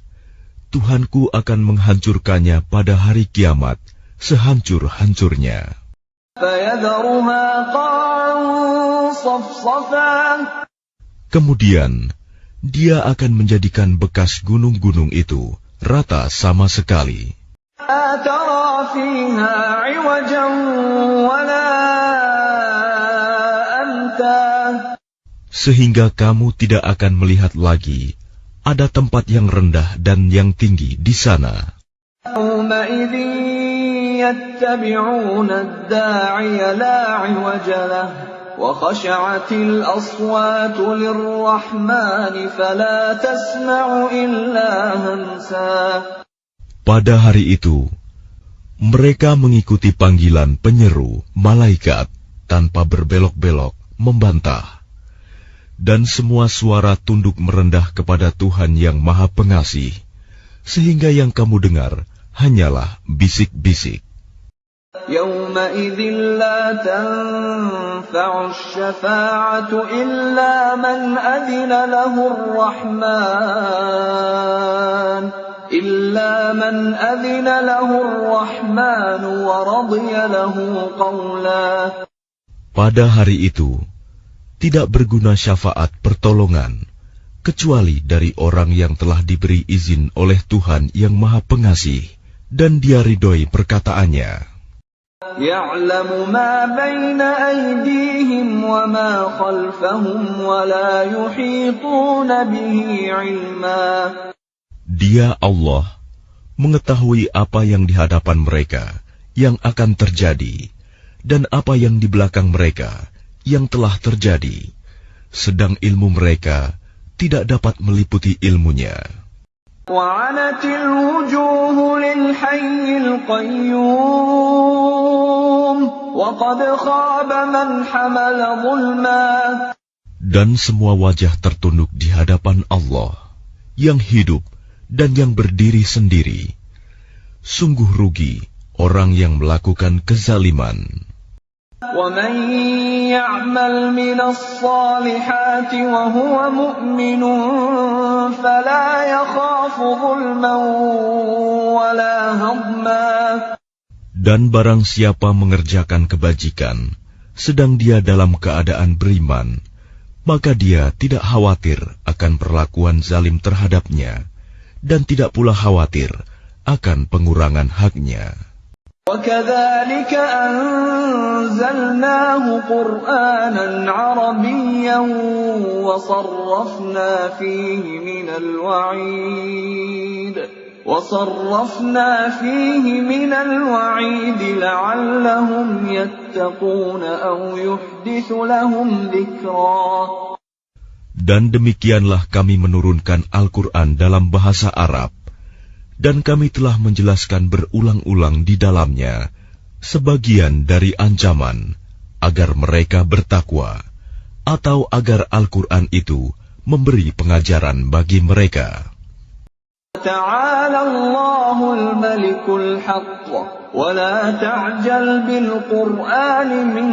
Speaker 2: Tuhanku akan menghancurkannya pada hari kiamat sehancur-hancurnya. Kemudian dia akan menjadikan bekas gunung-gunung itu rata sama sekali. Sehingga kamu tidak akan melihat lagi ada tempat yang rendah dan yang tinggi di sana. Pada hari itu, mereka mengikuti panggilan penyeru malaikat tanpa berbelok-belok, membantah. Dan semua suara tunduk merendah kepada Tuhan yang Maha Pengasih, sehingga yang kamu dengar hanyalah bisik-bisik.
Speaker 1: Yawma'idhin la tanfa'u syafa'atu illa man adhina lahu ar-Rahman wa radiya lahu qawla.
Speaker 2: Pada hari itu tidak berguna syafaat pertolongan, kecuali dari orang yang telah diberi izin oleh Tuhan yang Maha Pengasih, dan dia ridhoi perkataannya.
Speaker 1: Ya'lamu ma baina aydihim wa ma khalfahum wa la yuhituna bihi 'ilma.
Speaker 2: Dia Allah mengetahui apa yang di hadapan mereka yang akan terjadi, dan apa yang di belakang mereka yang telah terjadi, sedang ilmu mereka tidak dapat meliputi ilmunya.
Speaker 1: وعنت الوجوه للحي القيوم وقد خاب من حمل ظلما.
Speaker 2: Dan semua wajah tertunduk di hadapan Allah, yang hidup dan yang berdiri sendiri. Sungguh rugi orang yang melakukan kezaliman.
Speaker 1: وَمَن يَعْمَلْ مِنَ الصَّالِحَاتِ وَهُوَ مُؤْمِنٌ فَلَا يَخَافُ ظُلْمًا وَلَا هَضْمًا.
Speaker 2: Dan barang siapa mengerjakan kebajikan, sedang dia dalam keadaan beriman, maka dia tidak khawatir akan perlakuan zalim terhadapnya, dan tidak pula khawatir akan pengurangan haknya.
Speaker 1: وَكَذَلِكَ أَنزَلْنَاهُ قُرْآنًا عَرَبِيًّا وَصَرَّفْنَا فِيهِ مِنَ الْوَعِيدِ لَعَلَّهُمْ يَتَّقُونَ أَوْ يُحْدِثُ لَهُمْ ذِكْرًا.
Speaker 2: Dan demikianlah kami menurunkan Al-Quran dalam bahasa Arab, dan kami telah menjelaskan berulang-ulang di dalamnya sebagian dari ancaman agar mereka bertakwa, atau agar Al-Quran itu memberi pengajaran bagi mereka.
Speaker 1: تعالى الله الملك الحق ولا تعجل بالقرآن من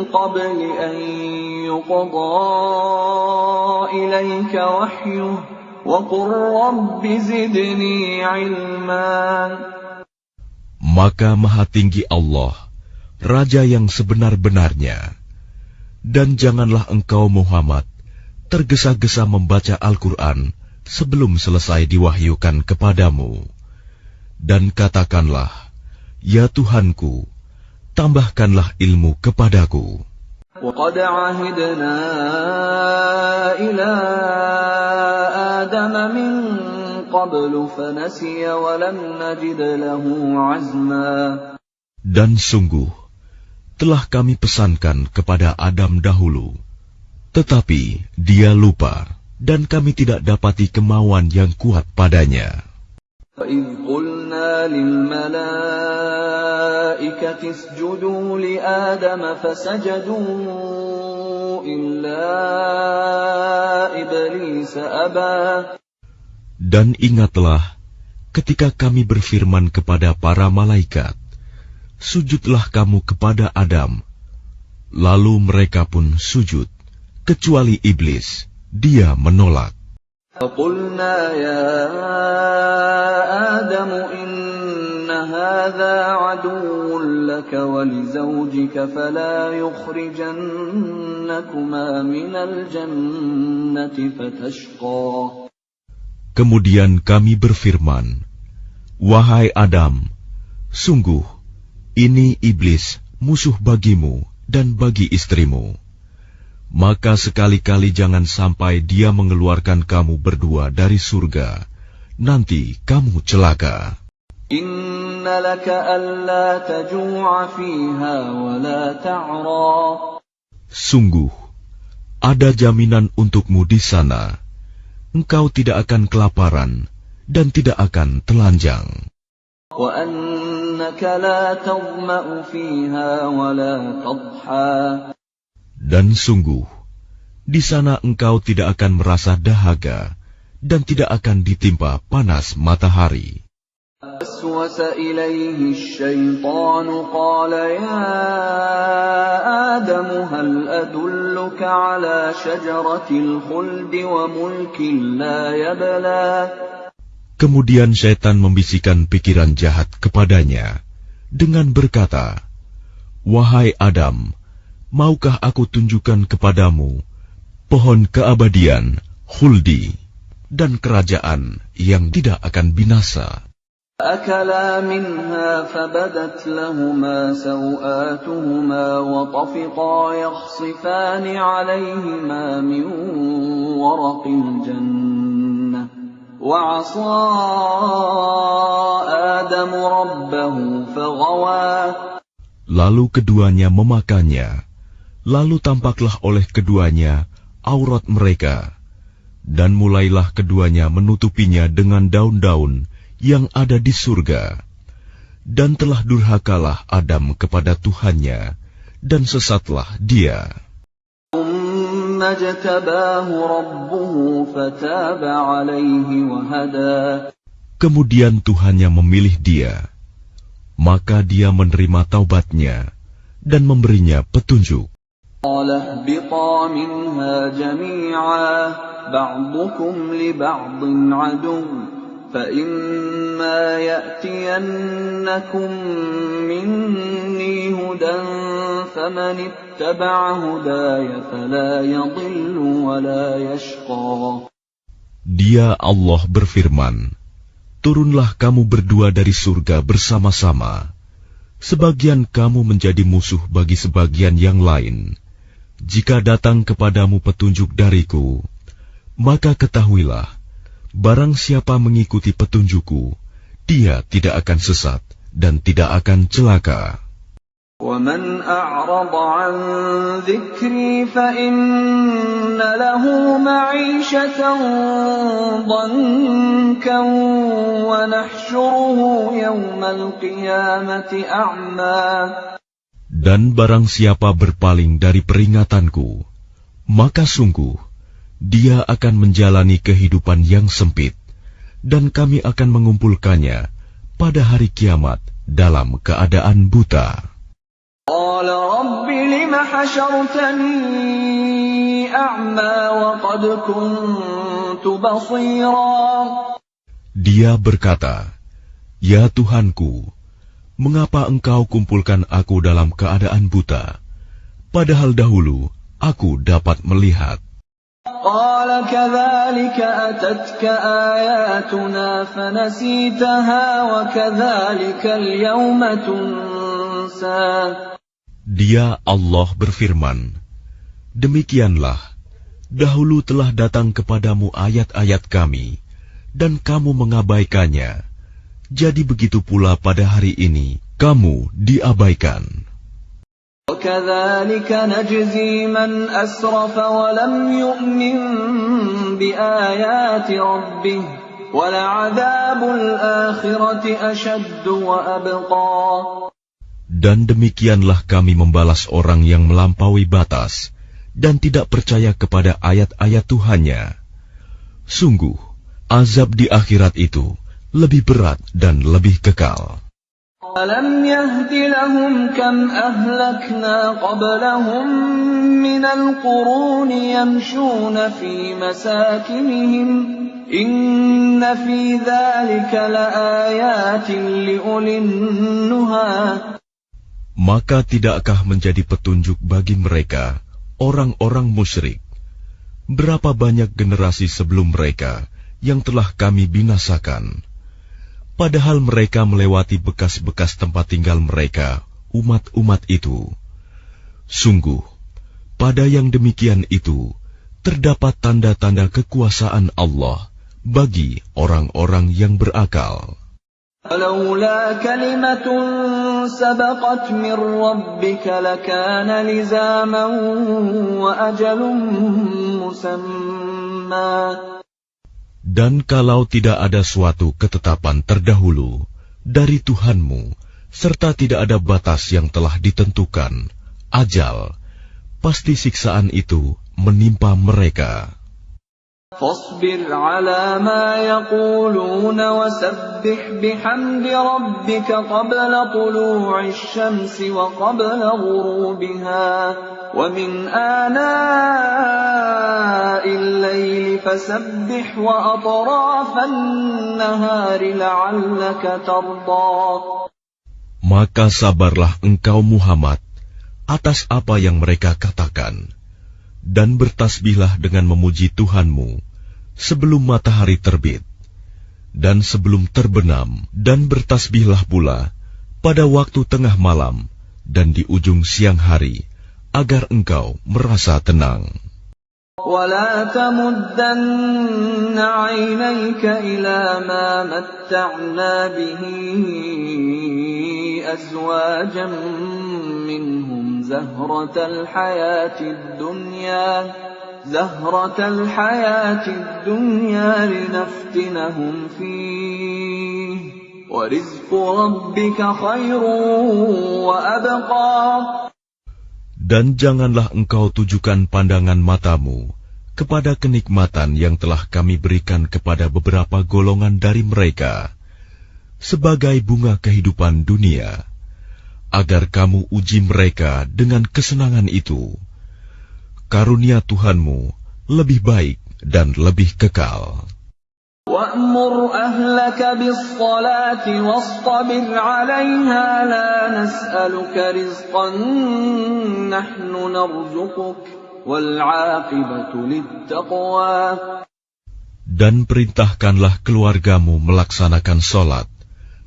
Speaker 1: قبل أن يقضى إليك وحيه وقل رب زدني علما.
Speaker 2: Maka Maha Tinggi Allah, Raja yang sebenar-benarnya, dan janganlah engkau Muhammad tergesa-gesa membaca Al-Quran sebelum selesai diwahyukan kepadamu. Dan katakanlah, ya Tuhanku, tambahkanlah ilmu kepadaku.
Speaker 1: وَقَدْ عَهِدْنَا إِلَىٰ آدَمَ مِن قَبْلُ فَنَسِيَ وَلَمْ نَجِدْ لَهُ عَزْمًا.
Speaker 2: Dan sungguh, telah kami pesankan kepada Adam dahulu, tetapi dia lupa, dan kami tidak dapati kemauan yang kuat padanya.
Speaker 1: وَإِذْ قُلْنَا لِلْمَلَائِكَةِ اسْجُدُوا لِآدَمَ فَسَجَدُوا إِلَّا إِبْلِيسَ أَبَى.
Speaker 2: Dan ingatlah ketika kami berfirman kepada para malaikat, sujudlah kamu kepada Adam. Lalu mereka pun sujud, kecuali iblis, dia menolak.
Speaker 1: فَقُلْنَا يَا آدَمُ إِنَّ هَذَا عَدُوٌّ لَكَ وَلِزَوْجِكَ فَلَا يُخْرِجَنَّكُمَا مِنَ الْجَنَّةِ فَتَشْقَى.
Speaker 2: Kemudian kami berfirman, wahai Adam, sungguh ini iblis musuh bagimu dan bagi istrimu. Maka sekali-kali jangan sampai dia mengeluarkan kamu berdua dari surga, nanti kamu celaka.
Speaker 1: Inna laka alla taju'a fiha wa la ta'ra.
Speaker 2: Sungguh, ada jaminan untukmu di sana. Engkau tidak akan kelaparan dan tidak akan telanjang.
Speaker 1: Wa annaka la tadma'u fiha wa la tadha.
Speaker 2: Dan sungguh, di sana engkau tidak akan merasa dahaga dan tidak akan ditimpa panas matahari.
Speaker 1: Waswasa ilaihi asy-syaitanu qala ya Adam hal adulluka ala syajaratil khuldi wa mulkin la yabla.
Speaker 2: Kemudian syaitan membisikkan pikiran jahat kepadanya dengan berkata, wahai Adam, maukah aku tunjukkan kepadamu pohon keabadian, khuldi, dan kerajaan yang tidak akan binasa?
Speaker 1: أكلا منها فبدت لهما سوآتهما وطفقا يخصفان عليهما من ورق الجنة وعصى آدم ربه فغوى.
Speaker 2: Lalu keduanya memakannya. Lalu tampaklah oleh keduanya aurat mereka, Dan mulailah keduanya menutupinya dengan daun-daun yang ada di surga. Dan telah durhakalah Adam kepada Tuhannya, dan sesatlah dia. Kemudian Tuhannya memilih dia, maka dia menerima taubatnya dan memberinya petunjuk.
Speaker 1: فَإِمَّا يَأْتِيَنَّكُم مِّنِّي هُدًى فَمَنِ اتَّبَعَ هُدَايَ فَلَا يَضِلُّ وَلَا يَشْقَى.
Speaker 2: Dia Allah berfirman, turunlah kamu berdua dari surga bersama-sama. Sebagian kamu menjadi musuh bagi sebagian yang lain. Jika datang kepadamu petunjuk dariku, maka ketahuilah, barang siapa mengikuti petunjukku, dia tidak akan sesat dan tidak akan celaka.
Speaker 1: وَمَنْ أَعْرَضَ عَنْ ذِكْرِي فَإِنَّ لَهُ مَعِيشَةً ضَنكًا وَنَحْشُرُهُ يَوْمَ الْقِيَامَةِ أَعْمَى.
Speaker 2: Dan barang siapa berpaling dari peringatanku, maka sungguh dia akan menjalani kehidupan yang sempit, dan kami akan mengumpulkannya pada hari kiamat dalam keadaan buta.
Speaker 1: قَالَ رَبِّ لِمَ حَشَرْتَنِي أَعْمَى وَقَدْ كُنْتُ بَصِيرًا.
Speaker 2: Dia berkata, Ya Tuhanku, mengapa engkau kumpulkan aku dalam keadaan buta, padahal dahulu aku dapat melihat.
Speaker 1: قَالَ كَذَلِكَ أَتَتْكَ آيَاتُنَا فَنَسِيتَهَا وَكَذَلِكَ الْيَوْمَ تُنسَى.
Speaker 2: Dia Allah berfirman, demikianlah, dahulu telah datang kepadamu ayat-ayat kami, dan kamu mengabaikannya. Jadi begitu pula pada hari ini, kamu diabaikan.
Speaker 1: وَكَذَلِكَ نَجْزِي مَنْ أَسْرَفَ وَلَمْ يُؤْمِنْ بِآيَاتِ رَبِّهِ وَلَعَذَابُ الْآخِرَةِ أَشَدُّ وَأَبْقَى.
Speaker 2: Dan demikianlah kami membalas orang yang melampaui batas dan tidak percaya kepada ayat-ayat Tuhannya. Sungguh, azab di akhirat itu lebih berat dan lebih kekal.
Speaker 1: أَلَمْ يَهْدِ لَهُمْ كَمْ أَهْلَكْنَا قَبْلَهُمْ مِنَ الْقُرُونِ يَمْشُونَ فِي مَسَاكِنِهِمْ إِنَّ فِي ذَلِكَ لَآيَاتٍ لِأُولِي النُّهَى.
Speaker 2: Maka tidakkah menjadi petunjuk bagi mereka, orang-orang musyrik, berapa banyak generasi sebelum mereka yang telah kami binasakan, padahal mereka melewati bekas-bekas tempat tinggal mereka, umat-umat itu. Sungguh, pada yang demikian itu, terdapat tanda-tanda kekuasaan Allah bagi orang-orang yang berakal.
Speaker 1: وَلَوْلَا كَلِمَةٌ سَبَقَتْ مِنْ رَبِّكَ لَكَانَ لِزَامًا وَأَجَلٌ مُّسَمًّى. Dan
Speaker 2: kalau tidak ada suatu ketetapan terdahulu dari Tuhanmu, serta tidak ada batas yang telah ditentukan, ajal, pasti siksaan itu menimpa mereka.
Speaker 1: فاصبر على ما يقولون وسبح بحمد ربك قبل طلوع الشمس وقبل غروبها ومن آناء الليل فسبح وأطراف النهار لعلك ترضى.
Speaker 2: Maka sabarlah engkau Muhammad atas apa yang mereka katakan, dan bertasbihlah dengan memuji Tuhanmu sebelum matahari terbit dan sebelum terbenam, dan bertasbihlah pula pada waktu tengah malam dan di ujung siang hari, agar engkau merasa tenang.
Speaker 1: وَلَا تَمُدَّنَّ عَيْنَيْكَ إِلَى مَا مَتَّعْنَا بِهِ أَزْوَاجًا مِّنْهُمْ زَهْرَةَ الْحَيَاةِ الدُّنْيَا زهرة الحياة الدنيا لنفتنهم فيه ورزق ربك خير وأبقى.
Speaker 2: Dan janganlah engkau tujukan pandangan matamu kepada kenikmatan yang telah kami berikan kepada beberapa golongan dari mereka sebagai bunga kehidupan dunia, agar kamu uji mereka dengan kesenangan itu. Karunia Tuhanmu lebih baik dan lebih kekal.
Speaker 1: وَأْمُرْ أَهْلَكَ بِالصَّلَاةِ وَاصْطَبِرْ عَلَيْهَا لَا نَسْأَلُكَ رِزْقًا نَحْنُ نَرْزُقُكَ وَالْعَاقِبَةُ لِلتَّقْوَى.
Speaker 2: Dan perintahkanlah keluargamu melaksanakan sholat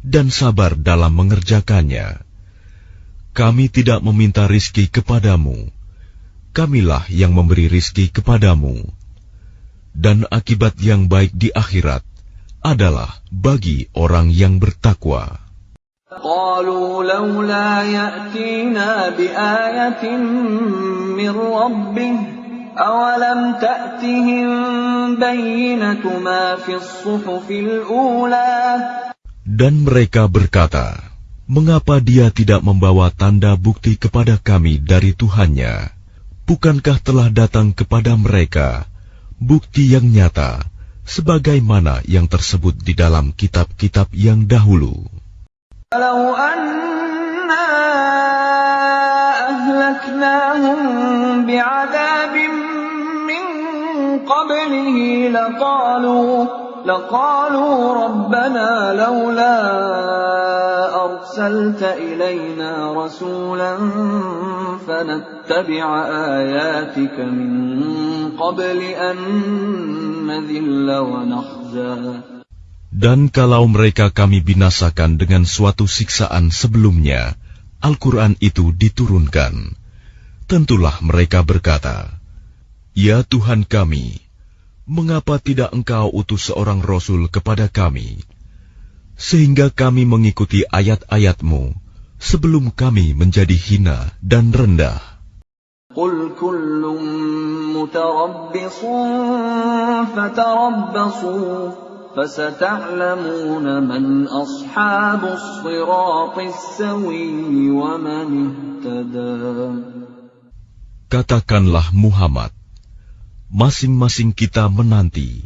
Speaker 2: dan sabar dalam mengerjakannya. Kami tidak meminta rizki kepadamu, kamilah yang memberi rizki kepadamu. Dan akibat yang baik di akhirat adalah bagi orang yang bertakwa.
Speaker 1: قالوا لولا يأتينا بآية من ربه أولم تأتهم بينة ما في الصحف الأولى.
Speaker 2: Dan mereka berkata, mengapa dia tidak membawa tanda bukti kepada kami dari Tuhannya? Bukankah telah datang kepada mereka bukti yang nyata, sebagaimana yang tersebut di dalam kitab-kitab yang dahulu?
Speaker 1: لو أنا أهلكناهم بعذاب من قبله لقالوا ربنا لولا أرسلت إلينا رسولا فنتبع آياتك من قبل أن نذل ونخزى.
Speaker 2: Dan kalau mereka kami binasakan dengan suatu siksaan sebelumnya, Al-Quran itu diturunkan. Tentulah mereka berkata, ya Tuhan kami, mengapa tidak Engkau utus seorang Rasul kepada kami, sehingga kami mengikuti ayat-ayat-Mu sebelum kami menjadi hina dan rendah.
Speaker 1: قل كل متربص فتربصوا فستعلمون من أصحاب الصراط السوي ومن اهتدى.
Speaker 2: Katakanlah Muhammad, masing-masing kita menanti,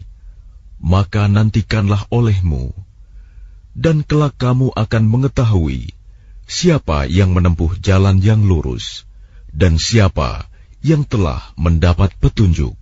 Speaker 2: maka nantikanlah olehmu, dan kelak kamu akan mengetahui siapa yang menempuh jalan yang lurus, dan siapa yang telah mendapat petunjuk.